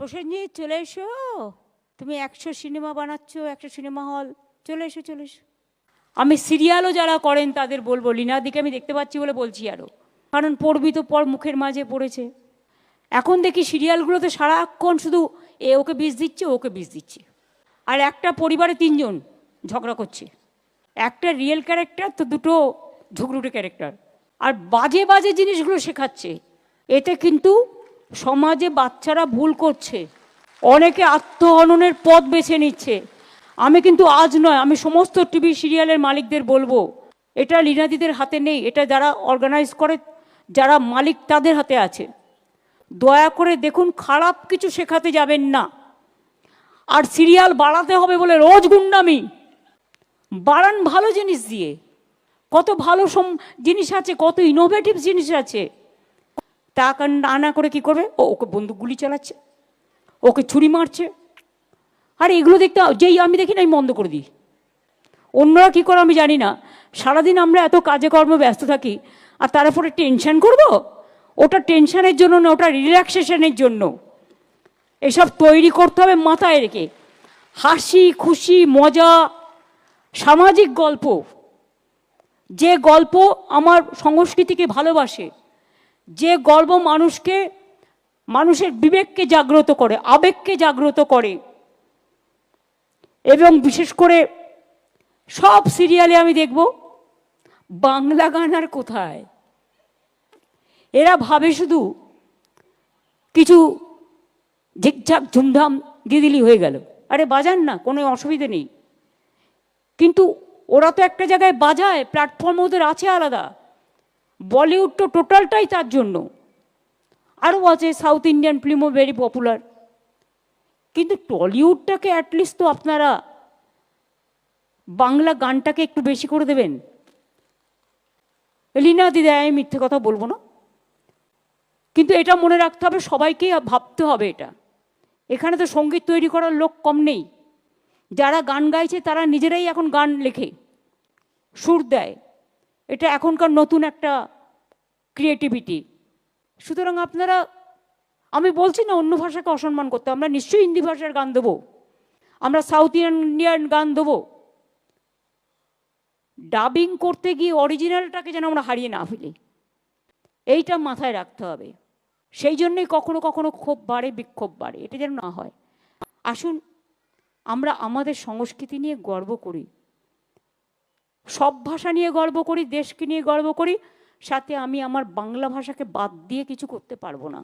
প্রসেনজিৎ চলে এসো, তুমি 100 সিনেমা বানাচ্ছ, 100 সিনেমা হল, চলে এসো চলে এসো। আমি সিরিয়ালও যারা করেন তাদের বলবো, লীনাদিকে আমি দেখতে পাচ্ছি বলে বলছি আরও, কারণ পড়বি তো পর মুখের মাঝে পড়েছে। এখন দেখি সিরিয়ালগুলোতে সারাক্ষণ শুধু এ ওকে বিষ দিচ্ছে, ওকে বিষ দিচ্ছে, আর একটা পরিবারে 3 জন ঝগড়া করছে, একটা রিয়েল ক্যারেক্টার তো দুটো ঝগড়ুটে ক্যারেক্টার, আর বাজে বাজে জিনিসগুলো শেখাচ্ছে। এতে কিন্তু সমাজে বাচ্চারা ভুল করছে, অনেকে আত্মহননের পথ বেছে নিচ্ছে। আমি কিন্তু আজ নয়, আমি সমস্ত টিভি সিরিয়ালের মালিকদের বলবো, এটা লীনাদিদের হাতে নেই, এটা যারা অর্গানাইজ করে, যারা মালিক তাদের হাতে আছে। দয়া করে দেখুন, খারাপ কিছু শেখাতে যাবেন না। আর সিরিয়াল বাড়াতে হবে বলে রোজ গুন্ডামি বাড়ান, ভালো জিনিস দিয়ে। কত ভালো জিনিস আছে, কত ইনোভেটিভ জিনিস আছে। তা না করে কি করবে, ওকে বন্দুক গুলি চালাচ্ছে, ওকে ছুরি মারছে। আর এগুলো দেখতে যেই আমি দেখি না, আমি বন্ধ করে দিই। অন্যরা কী করে আমি জানি না। সারাদিন আমরা এত কাজে কর্মে ব্যস্ত থাকি, আর তারপরে টেনশন করব। ওটা টেনশনের জন্য না, ওটা রিল্যাক্সেশনের জন্য। এসব তৈরি করতে হবে মাথায় রেখে। হাসি খুশি মজা সামাজিক গল্প, যে গল্প আমার সংস্কৃতিকে ভালোবাসে, যে গল্প মানুষের বিবেককে জাগ্রত করে, আবেগকে জাগ্রত করে। এবং বিশেষ করে সব সিরিয়ালে আমি দেখব বাংলা গান আর কোথায়। এরা ভাবে শুধু কিছু ঝিকঝাক ঝুমধাম দিয়ে দিলি হয়ে গেল। আরে বাজান না, কোনো অসুবিধে নেই, কিন্তু ওরা তো একটা জায়গায় বাজায়, প্ল্যাটফর্ম ওদের আছে আলাদা। বলিউড তো টোটালটাই তার জন্য। আরও আছে, সাউথ ইন্ডিয়ান ফিল্মও ভেরি পপুলার। কিন্তু টলিউডটাকে অ্যাটলিস্ট তো আপনারা বাংলা গানটাকে একটু বেশি করে দেবেন। লীনাদি দেয়, আমি মিথ্যে কথা বলবো না, কিন্তু এটা মনে রাখতে হবে, সবাইকে ভাবতে হবে এটা। এখানে তো সঙ্গীত তৈরি করার লোক কম নেই। যারা গান গাইছে তারা নিজেরাই এখন গান লেখে, সুর দেয়। এটা এখনকার নতুন একটা ক্রিয়েটিভিটি। সুতরাং আপনারা, আমি বলছি না অন্য ভাষাকে অসম্মান করতে, আমরা নিশ্চয়ই হিন্দি ভাষার গান দেবো, আমরা সাউথ ইন্ডিয়ান গান দেবো। ডাবিং করতে গিয়ে অরিজিনালটাকে যেন আমরা হারিয়ে না ফেলি, এইটা মাথায় রাখতে হবে। সেই জন্যই কখনো কখনো ক্ষোভ বাড়ে, বিক্ষোভ বাড়ে, এটা যেন না হয়। আসুন আমরা আমাদের সংস্কৃতি নিয়ে গর্ব করি, সব ভাষা নিয়ে গর্ব করি, দেশকে নিয়ে গর্ব করি। সাথে আমি আমার বাংলা ভাষাকে বাদ দিয়ে কিছু করতে পারবো না।